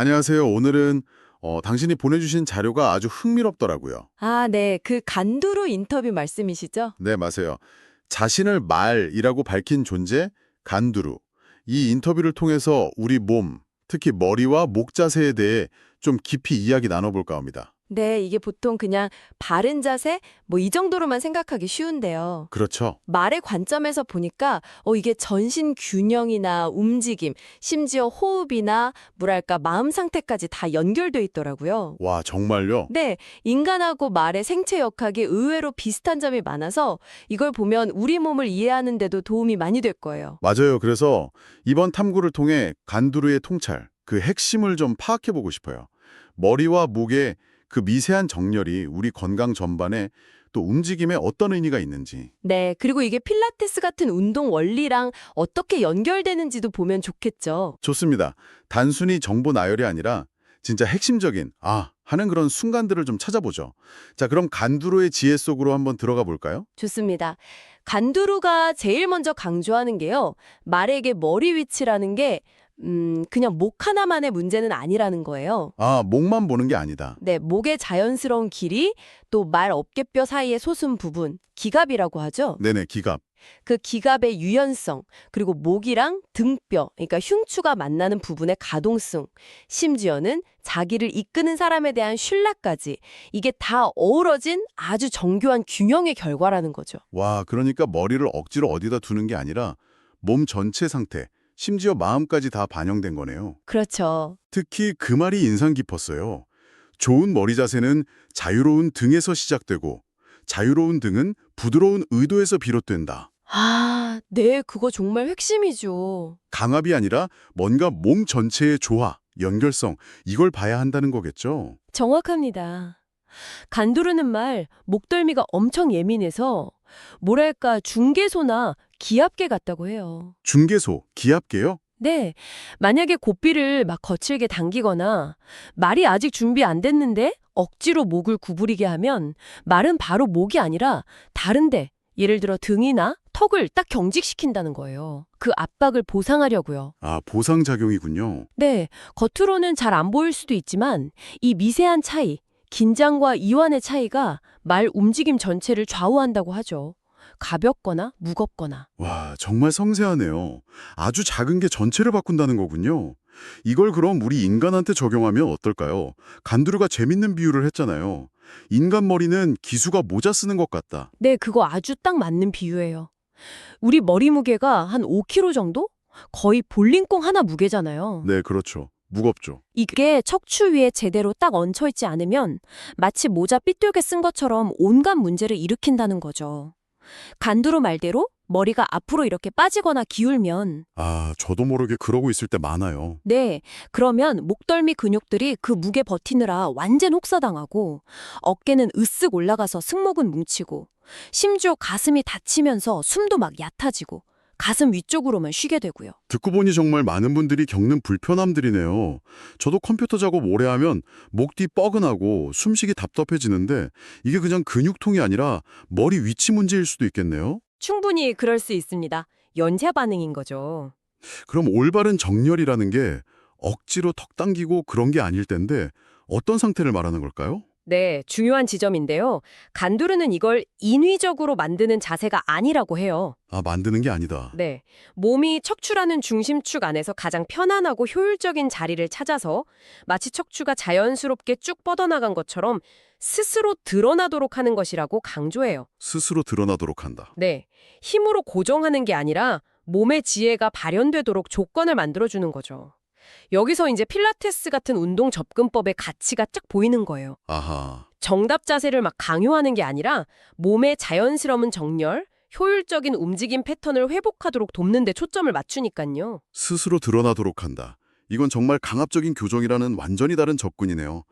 안녕하세요. 오늘은 당신이 보내주신 자료가 아주 흥미롭더라고요. 아, 네. 그 간두루 인터뷰 말씀이시죠? 네, 맞아요. 자신을 말이라고 밝힌 존재, 간두루. 이 인터뷰를 통해서 우리 몸, 특히 머리와 목 자세에 대해 좀 깊이 이야기 나눠볼까 합니다. 네, 이게 보통 그냥 바른 자세? 뭐 이 정도로만 생각하기 쉬운데요. 그렇죠. 말의 관점에서 보니까 이게 전신 균형이나 움직임, 심지어 호흡이나 뭐랄까 마음 상태까지 다 연결돼 있더라고요. 와, 정말요? 네, 인간하고 말의 생체 역학이 의외로 비슷한 점이 많아서 이걸 보면 우리 몸을 이해하는 데도 도움이 많이 될 거예요. 맞아요. 그래서 이번 탐구를 통해 간두루의 통찰, 그 핵심을 좀 파악해보고 싶어요. 머리와 목의 그 미세한 정렬이 우리 건강 전반에 또 움직임에 어떤 의미가 있는지. 네, 그리고 이게 필라테스 같은 운동 원리랑 어떻게 연결되는지도 보면 좋겠죠. 좋습니다. 단순히 정보 나열이 아니라 진짜 핵심적인 하는 그런 순간들을 좀 찾아보죠. 자, 그럼 간두로의 지혜 속으로 한번 들어가 볼까요? 좋습니다. 간두루가 제일 먼저 강조하는 게요. 말에게 머리 위치라는 게 그냥 목 하나만의 문제는 아니라는 거예요. 목만 보는 게 아니다. 네, 목의 자연스러운 길이, 또 말 어깨뼈 사이의 솟은 부분, 기갑이라고 하죠. 네네, 기갑. 그 기갑의 유연성, 그리고 목이랑 등뼈, 그러니까 흉추가 만나는 부분의 가동성, 심지어는 자기를 이끄는 사람에 대한 신뢰까지 이게 다 어우러진 아주 정교한 균형의 결과라는 거죠. 와, 그러니까 머리를 억지로 어디다 두는 게 아니라 몸 전체 상태, 심지어 마음까지 다 반영된 거네요. 그렇죠. 특히 그 말이 인상 깊었어요. 좋은 머리 자세는 자유로운 등에서 시작되고 자유로운 등은 부드러운 의도에서 비롯된다. 아, 네, 그거 정말 핵심이죠. 강압이 아니라 뭔가 몸 전체의 조화, 연결성, 이걸 봐야 한다는 거겠죠? 정확합니다. 간두르는 말, 목덜미가 엄청 예민해서 뭐랄까 중개소나 기압계 같다고 해요. 중개소, 기압계요? 네, 만약에 고삐를 막 거칠게 당기거나 말이 아직 준비 안 됐는데 억지로 목을 구부리게 하면 말은 바로 목이 아니라 다른데, 예를 들어 등이나 턱을 딱 경직시킨다는 거예요. 그 압박을 보상하려고요. 보상작용이군요. 네, 겉으로는 잘 안 보일 수도 있지만 이 미세한 차이, 긴장과 이완의 차이가 말 움직임 전체를 좌우한다고 하죠. 가볍거나 무겁거나. 와, 정말 섬세하네요. 아주 작은 게 전체를 바꾼다는 거군요. 이걸 그럼 우리 인간한테 적용하면 어떨까요? 간두루가 재밌는 비유를 했잖아요. 인간 머리는 기수가 모자 쓰는 것 같다. 네, 그거 아주 딱 맞는 비유예요. 우리 머리 무게가 한 5kg 정도? 거의 볼링공 하나 무게잖아요. 네, 그렇죠. 무겁죠. 이게 척추 위에 제대로 딱 얹혀있지 않으면 마치 모자 삐뚤게 쓴 것처럼 온갖 문제를 일으킨다는 거죠. 간두루 말대로 머리가 앞으로 이렇게 빠지거나 기울면 저도 모르게 그러고 있을 때 많아요. 네, 그러면 목덜미 근육들이 그 무게 버티느라 완전 혹사당하고 어깨는 으쓱 올라가서 승모근 뭉치고 심지어 가슴이 다치면서 숨도 막 얕아지고 가슴 위쪽으로만 쉬게 되고요. 듣고 보니 정말 많은 분들이 겪는 불편함들이네요. 저도 컴퓨터 작업 오래 하면 목 뒤 뻐근하고 숨쉬기 답답해지는데 이게 그냥 근육통이 아니라 머리 위치 문제일 수도 있겠네요. 충분히 그럴 수 있습니다. 연쇄 반응인 거죠. 그럼 올바른 정렬이라는 게 억지로 턱 당기고 그런 게 아닐 텐데 어떤 상태를 말하는 걸까요? 네, 중요한 지점인데요. 간두르는 이걸 인위적으로 만드는 자세가 아니라고 해요. 만드는 게 아니다. 네, 몸이 척추라는 중심축 안에서 가장 편안하고 효율적인 자리를 찾아서 마치 척추가 자연스럽게 쭉 뻗어나간 것처럼 스스로 드러나도록 하는 것이라고 강조해요. 스스로 드러나도록 한다. 네, 힘으로 고정하는 게 아니라 몸의 지혜가 발현되도록 조건을 만들어주는 거죠. 여기서 이제 필라테스 같은 운동 접근법의 가치가 쫙 보이는 거예요. 아하. 정답 자세를 막 강요하는 게 아니라 몸의 자연스러운 정렬, 효율적인 움직임 패턴을 회복하도록 돕는 데 초점을 맞추니까요. 스스로 드러나도록 한다. 이건 정말 강압적인 교정이라는 완전히 다른 접근이네요.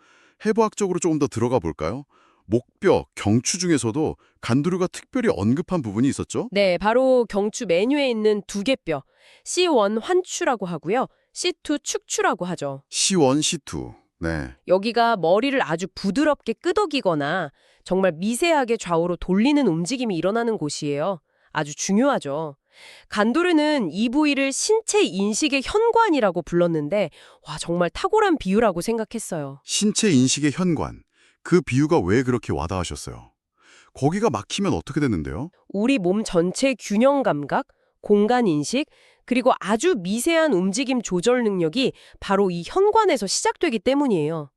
해부학적으로 조금 더 들어가 볼까요? 목뼈, 경추 중에서도 간두류가 특별히 언급한 부분이 있었죠? 네, 바로 경추 메뉴에 있는 두 개 뼈, C1 환추라고 하고요. C2 축추라고 하죠. C1, C2. 네. 여기가 머리를 아주 부드럽게 끄덕이거나 정말 미세하게 좌우로 돌리는 움직임이 일어나는 곳이에요. 아주 중요하죠. 간도르는 이 부위를 신체 인식의 현관이라고 불렀는데 와 정말 탁월한 비유라고 생각했어요. 신체 인식의 현관. 그 비유가 왜 그렇게 와닿으셨어요? 거기가 막히면 어떻게 되는데요? 우리 몸 전체 균형 감각, 공간 인식, 그리고 아주 미세한 움직임 조절 능력이 바로 이 현관에서 시작되기 때문이에요.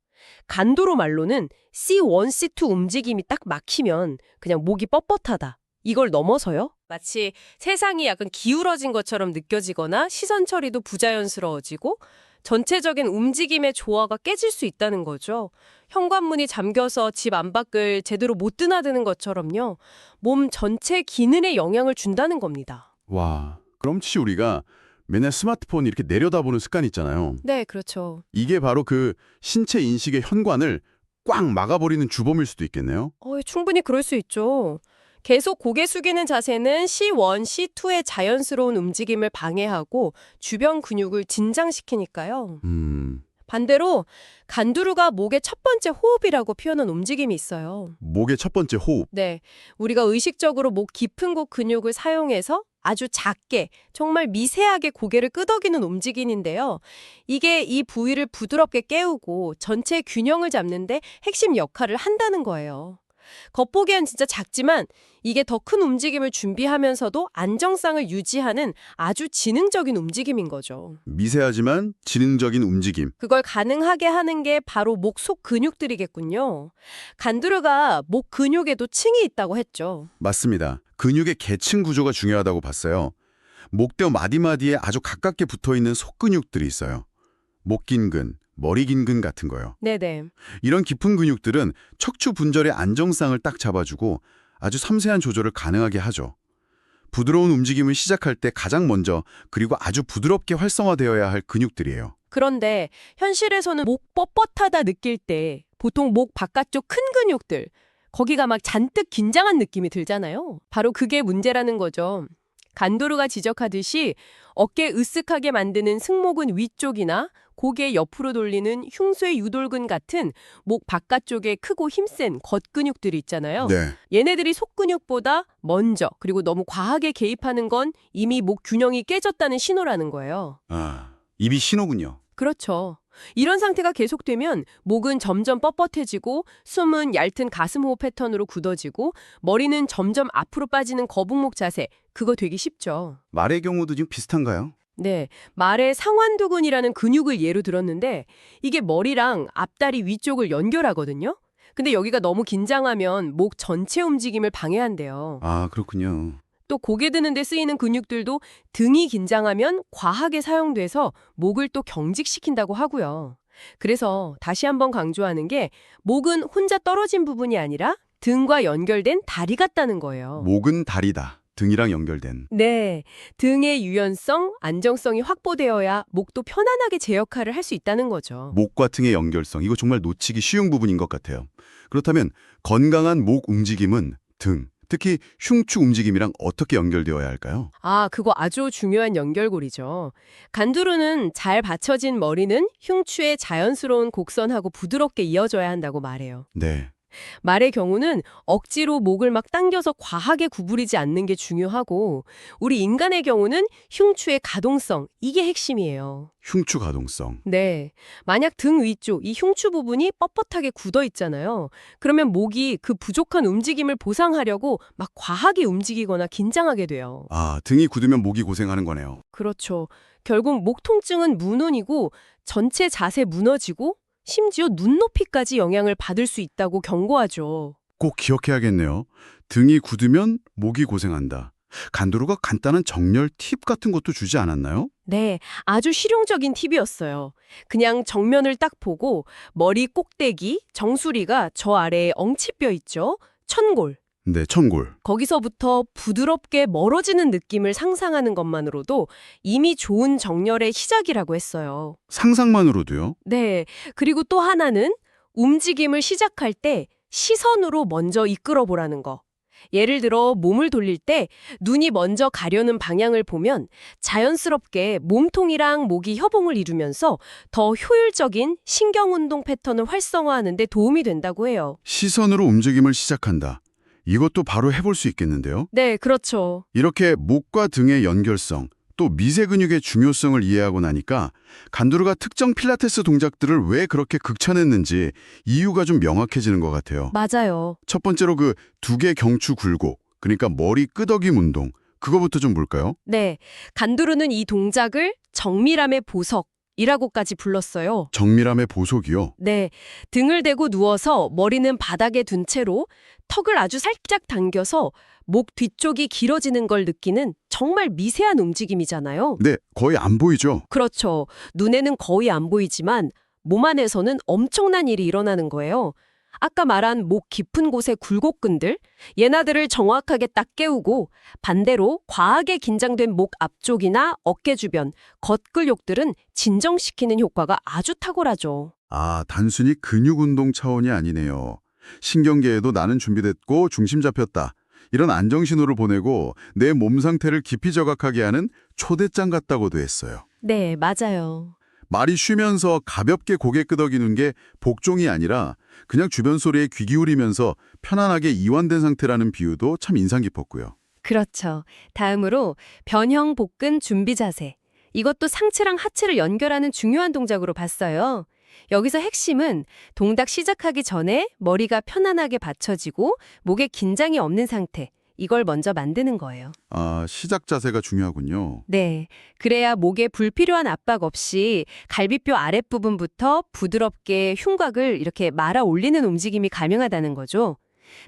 간도로 말로는 C1, C2 움직임이 딱 막히면 그냥 목이 뻣뻣하다. 이걸 넘어서요? 마치 세상이 약간 기울어진 것처럼 느껴지거나 시선 처리도 부자연스러워지고 전체적인 움직임의 조화가 깨질 수 있다는 거죠. 현관문이 잠겨서 집 안팎을 제대로 못 드나드는 것처럼요. 몸 전체 기능에 영향을 준다는 겁니다. 와, 그럼 혹시 우리가 맨날 스마트폰 이렇게 내려다보는 습관 있잖아요. 네, 그렇죠. 이게 바로 그 신체 인식의 현관을 꽉 막아버리는 주범일 수도 있겠네요. 충분히 그럴 수 있죠. 계속 고개 숙이는 자세는 C1, C2의 자연스러운 움직임을 방해하고 주변 근육을 진장시키니까요. 반대로 간두루가 목의 첫 번째 호흡이라고 표현한 움직임이 있어요. 목의 첫 번째 호흡. 네, 우리가 의식적으로 목 깊은 곳 근육을 사용해서 아주 작게, 정말 미세하게 고개를 끄덕이는 움직임인데요. 이게 이 부위를 부드럽게 깨우고 전체 균형을 잡는데 핵심 역할을 한다는 거예요. 겉보기엔 진짜 작지만 이게 더 큰 움직임을 준비하면서도 안정성을 유지하는 아주 지능적인 움직임인 거죠. 미세하지만 지능적인 움직임. 그걸 가능하게 하는 게 바로 목 속 근육들이겠군요. 간두르가 목 근육에도 층이 있다고 했죠. 맞습니다. 근육의 계층 구조가 중요하다고 봤어요. 목뼈 마디마디에 아주 가깝게 붙어있는 속근육들이 있어요. 목 긴근, 머리 긴근 같은 거요. 네네. 이런 깊은 근육들은 척추 분절의 안정성을 딱 잡아주고 아주 섬세한 조절을 가능하게 하죠. 부드러운 움직임을 시작할 때 가장 먼저 그리고 아주 부드럽게 활성화되어야 할 근육들이에요. 그런데 현실에서는 목 뻣뻣하다 느낄 때 보통 목 바깥쪽 큰 근육들, 거기가 막 잔뜩 긴장한 느낌이 들잖아요. 바로 그게 문제라는 거죠. 간도르가 지적하듯이 어깨 으쓱하게 만드는 승모근 위쪽이나 고개 옆으로 돌리는 흉쇄 유돌근 같은 목 바깥쪽에 크고 힘센 겉근육들이 있잖아요. 네. 얘네들이 속근육보다 먼저 그리고 너무 과하게 개입하는 건 이미 목 균형이 깨졌다는 신호라는 거예요. 입이 신호군요. 그렇죠. 이런 상태가 계속되면 목은 점점 뻣뻣해지고 숨은 얇은 가슴 호흡 패턴으로 굳어지고 머리는 점점 앞으로 빠지는 거북목 자세, 그거 되기 쉽죠. 말의 경우도 지금 비슷한가요? 네, 말의 상완두근이라는 근육을 예로 들었는데 이게 머리랑 앞다리 위쪽을 연결하거든요. 근데 여기가 너무 긴장하면 목 전체 움직임을 방해한대요. 아, 그렇군요. 또 고개 드는 데 쓰이는 근육들도 등이 긴장하면 과하게 사용돼서 목을 또 경직시킨다고 하고요. 그래서 다시 한번 강조하는 게 목은 혼자 떨어진 부분이 아니라 등과 연결된 다리 같다는 거예요. 목은 다리다. 등이랑 연결된. 네, 등의 유연성, 안정성이 확보되어야 목도 편안하게 제 역할을 할 수 있다는 거죠. 목과 등의 연결성, 이거 정말 놓치기 쉬운 부분인 것 같아요. 그렇다면 건강한 목 움직임은 등, 특히 흉추 움직임이랑 어떻게 연결되어야 할까요? 그거 아주 중요한 연결고리죠. 간두루는 잘 받쳐진 머리는 흉추의 자연스러운 곡선하고 부드럽게 이어져야 한다고 말해요. 네. 말의 경우는 억지로 목을 막 당겨서 과하게 구부리지 않는 게 중요하고 우리 인간의 경우는 흉추의 가동성, 이게 핵심이에요. 흉추 가동성. 네. 만약 등 위쪽, 이 흉추 부분이 뻣뻣하게 굳어 있잖아요. 그러면 목이 그 부족한 움직임을 보상하려고 막 과하게 움직이거나 긴장하게 돼요. 등이 굳으면 목이 고생하는 거네요. 그렇죠. 결국 목 통증은 문혼이고 전체 자세 무너지고 심지어 눈높이까지 영향을 받을 수 있다고 경고하죠. 꼭 기억해야겠네요. 등이 굳으면 목이 고생한다. 간두루가 간단한 정렬 팁 같은 것도 주지 않았나요? 네, 아주 실용적인 팁이었어요. 그냥 정면을 딱 보고 머리 꼭대기, 정수리가 저 아래에 엉치뼈 있죠? 천골. 네, 천골. 거기서부터 부드럽게 멀어지는 느낌을 상상하는 것만으로도 이미 좋은 정렬의 시작이라고 했어요. 상상만으로도요? 네, 그리고 또 하나는 움직임을 시작할 때 시선으로 먼저 이끌어 보라는 거. 예를 들어 몸을 돌릴 때 눈이 먼저 가려는 방향을 보면 자연스럽게 몸통이랑 목이 협응을 이루면서 더 효율적인 신경운동 패턴을 활성화하는 데 도움이 된다고 해요. 시선으로 움직임을 시작한다. 이것도 바로 해볼 수 있겠는데요. 네, 그렇죠. 이렇게 목과 등의 연결성, 또 미세 근육의 중요성을 이해하고 나니까 간두르가 특정 필라테스 동작들을 왜 그렇게 극찬했는지 이유가 좀 명확해지는 것 같아요. 맞아요. 첫 첫 번째로 그 두 개 경추 굴곡, 그러니까 머리 끄덕임 운동, 그거부터 좀 볼까요? 네, 간두르는 이 동작을 정밀함의 보석이라고까지 불렀어요. 정밀함의 보석이요. 네, 등을 대고 누워서 머리는 바닥에 둔 채로 턱을 아주 살짝 당겨서 목 뒤쪽이 길어지는 걸 느끼는 정말 미세한 움직임이잖아요. 네, 거의 안 보이죠? 그렇죠. 눈에는 거의 안 보이지만 몸 안에서는 엄청난 일이 일어나는 거예요. 아까 말한 목 깊은 곳의 굴곡근들, 얘나들을 정확하게 딱 깨우고 반대로 과하게 긴장된 목 앞쪽이나 어깨 주변, 겉근육들은 진정시키는 효과가 아주 탁월하죠. 아, 단순히 근육 운동 차원이 아니네요. 신경계에도 나는 준비됐고 중심 잡혔다. 이런 안정 신호를 보내고 내 몸 상태를 깊이 저각하게 하는 초대장 같다고도 했어요. 네, 맞아요. 말이 쉬면서 가볍게 고개 끄덕이는 게 복종이 아니라 그냥 주변 소리에 귀 기울이면서 편안하게 이완된 상태라는 비유도 참 인상 깊었고요. 그렇죠. 다음으로 변형 복근 준비 자세. 이것도 상체랑 하체를 연결하는 중요한 동작으로 봤어요. 여기서 핵심은 동작 시작하기 전에 머리가 편안하게 받쳐지고 목에 긴장이 없는 상태. 이걸 먼저 만드는 거예요. 아, 시작 자세가 중요하군요. 네. 그래야 목에 불필요한 압박 없이 갈비뼈 아랫부분부터 부드럽게 흉곽을 이렇게 말아 올리는 움직임이 가능하다는 거죠.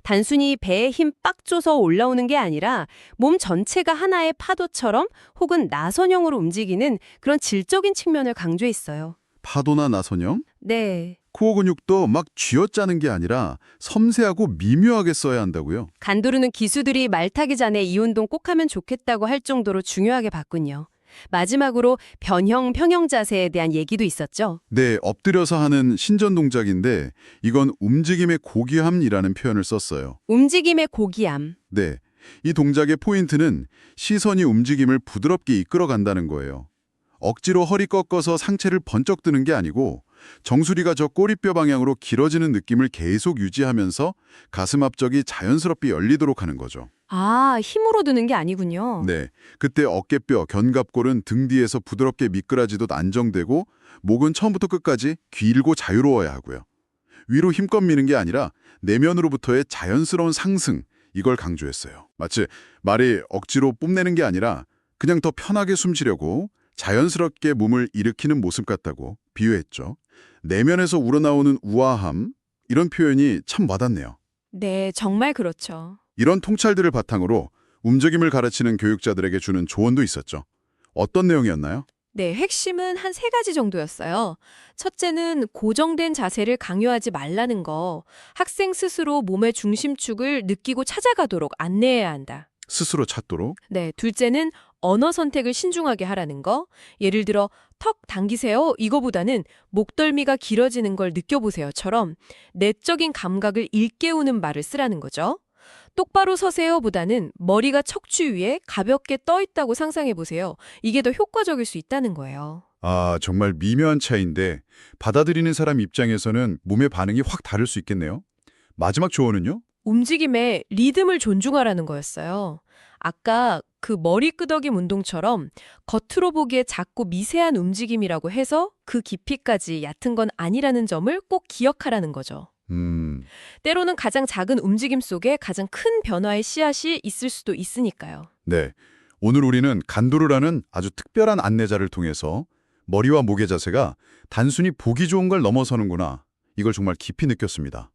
단순히 배에 힘 빡 줘서 올라오는 게 아니라 몸 전체가 하나의 파도처럼 혹은 나선형으로 움직이는 그런 질적인 측면을 강조했어요. 파도나 나선형, 네. 코어 근육도 막 쥐어짜는 게 아니라 섬세하고 미묘하게 써야 한다고요. 간두르는 기수들이 말타기 전에 이 운동 꼭 하면 좋겠다고 할 정도로 중요하게 봤군요. 마지막으로 변형, 평형 자세에 대한 얘기도 있었죠. 네, 엎드려서 하는 신전 동작인데 이건 움직임의 고귀함이라는 표현을 썼어요. 움직임의 고귀함. 네, 이 동작의 포인트는 시선이 움직임을 부드럽게 이끌어간다는 거예요. 억지로 허리 꺾어서 상체를 번쩍 드는 게 아니고 정수리가 저 꼬리뼈 방향으로 길어지는 느낌을 계속 유지하면서 가슴 앞쪽이 자연스럽게 열리도록 하는 거죠. 아, 힘으로 드는 게 아니군요. 네, 그때 어깨뼈, 견갑골은 등 뒤에서 부드럽게 미끄러지듯 안정되고 목은 처음부터 끝까지 길고 자유로워야 하고요. 위로 힘껏 미는 게 아니라 내면으로부터의 자연스러운 상승, 이걸 강조했어요. 마치 말이 억지로 뽐내는 게 아니라 그냥 더 편하게 숨 쉬려고 자연스럽게 몸을 일으키는 모습 같다고 비유했죠. 내면에서 우러나오는 우아함, 이런 표현이 참 와닿네요. 네, 정말 그렇죠. 이런 통찰들을 바탕으로 움직임을 가르치는 교육자들에게 주는 조언도 있었죠. 어떤 내용이었나요? 네, 핵심은 한 3가지 정도였어요. 첫째는 고정된 자세를 강요하지 말라는 거. 학생 스스로 몸의 중심축을 느끼고 찾아가도록 안내해야 한다. 스스로 찾도록? 네, 둘째는 언어 선택을 신중하게 하라는 거. 예를 들어 턱 당기세요 이거보다는 목덜미가 길어지는 걸 느껴보세요처럼 내적인 감각을 일깨우는 말을 쓰라는 거죠. 똑바로 서세요보다는 머리가 척추 위에 가볍게 떠 있다고 상상해 보세요. 이게 더 효과적일 수 있다는 거예요. 아, 정말 미묘한 차이인데 받아들이는 사람 입장에서는 몸의 반응이 확 다를 수 있겠네요. 마지막 조언은요? 움직임의 리듬을 존중하라는 거였어요. 아까 그 머리 끄덕임 운동처럼 겉으로 보기에 작고 미세한 움직임이라고 해서 그 깊이까지 얕은 건 아니라는 점을 꼭 기억하라는 거죠. 때로는 가장 작은 움직임 속에 가장 큰 변화의 씨앗이 있을 수도 있으니까요. 네. 오늘 우리는 간도르라는 아주 특별한 안내자를 통해서 머리와 목의 자세가 단순히 보기 좋은 걸 넘어서는구나. 이걸 정말 깊이 느꼈습니다.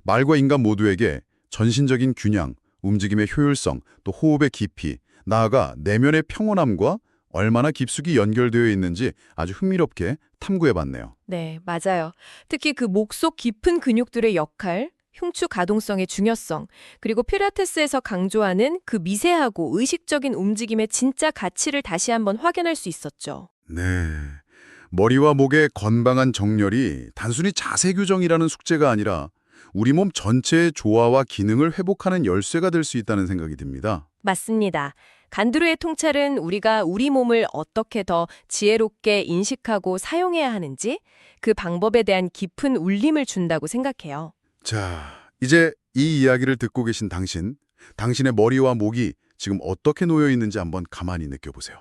말과 인간 모두에게 전신적인 균형, 움직임의 효율성, 또 호흡의 깊이, 나아가 내면의 평온함과 얼마나 깊숙이 연결되어 있는지 아주 흥미롭게 탐구해봤네요. 네, 맞아요. 특히 그 목 속 깊은 근육들의 역할, 흉추 가동성의 중요성, 그리고 필라테스에서 강조하는 그 미세하고 의식적인 움직임의 진짜 가치를 다시 한번 확인할 수 있었죠. 네. 머리와 목의 건강한 정렬이 단순히 자세 교정이라는 숙제가 아니라 우리 몸 전체의 조화와 기능을 회복하는 열쇠가 될 수 있다는 생각이 듭니다. 맞습니다. 간두르의 통찰은 우리가 우리 몸을 어떻게 더 지혜롭게 인식하고 사용해야 하는지 그 방법에 대한 깊은 울림을 준다고 생각해요. 자, 이제 이 이야기를 듣고 계신 당신의 머리와 목이 지금 어떻게 놓여 있는지 한번 가만히 느껴보세요.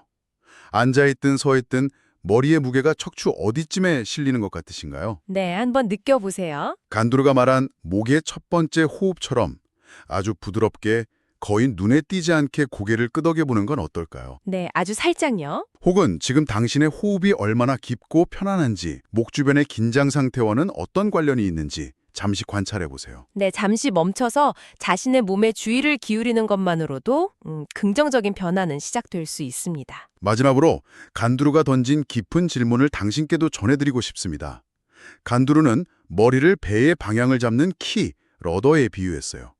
앉아있든 서있든 머리의 무게가 척추 어디쯤에 실리는 것 같으신가요? 네, 한번 느껴보세요. 간두르가 말한 목의 첫 번째 호흡처럼 아주 부드럽게 거의 눈에 띄지 않게 고개를 끄덕여 보는 건 어떨까요? 네, 아주 살짝요. 혹은 지금 당신의 호흡이 얼마나 깊고 편안한지, 목 주변의 긴장 상태와는 어떤 관련이 있는지 잠시 관찰해 보세요. 네, 잠시 멈춰서 자신의 몸에 주의를 기울이는 것만으로도 긍정적인 변화는 시작될 수 있습니다. 마지막으로 간두르가 던진 깊은 질문을 당신께도 전해드리고 싶습니다. 간두르는 머리를 배의 방향을 잡는 키, 러더에 비유했어요.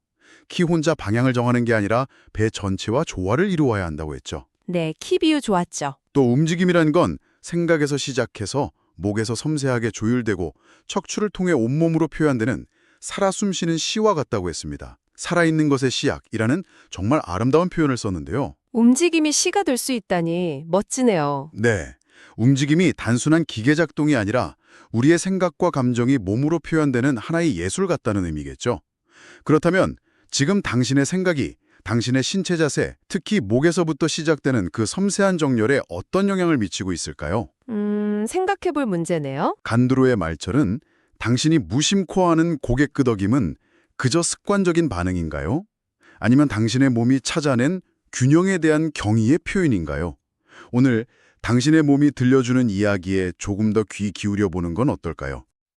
키 혼자 방향을 정하는 게 아니라 배 전체와 조화를 이루어야 한다고 했죠. 네, 키 비유 좋았죠. 또 움직임이란 건 생각에서 시작해서 목에서 섬세하게 조율되고 척추를 통해 온몸으로 표현되는 살아 숨쉬는 시와 같다고 했습니다. 살아있는 것의 시약이라는 정말 아름다운 표현을 썼는데요. 움직임이 시가 될 수 있다니 멋지네요. 네, 움직임이 단순한 기계 작동이 아니라 우리의 생각과 감정이 몸으로 표현되는 하나의 예술 같다는 의미겠죠. 그렇다면 지금 당신의 생각이 당신의 신체 자세, 특히 목에서부터 시작되는 그 섬세한 정렬에 어떤 영향을 미치고 있을까요? 생각해 볼 문제네요. 간두로의 말처럼 당신이 무심코 하는 고개 끄덕임은 그저 습관적인 반응인가요? 아니면 당신의 몸이 찾아낸 균형에 대한 경의의 표현인가요? 오늘 당신의 몸이 들려주는 이야기에 조금 더 귀 기울여 보는 건 어떨까요?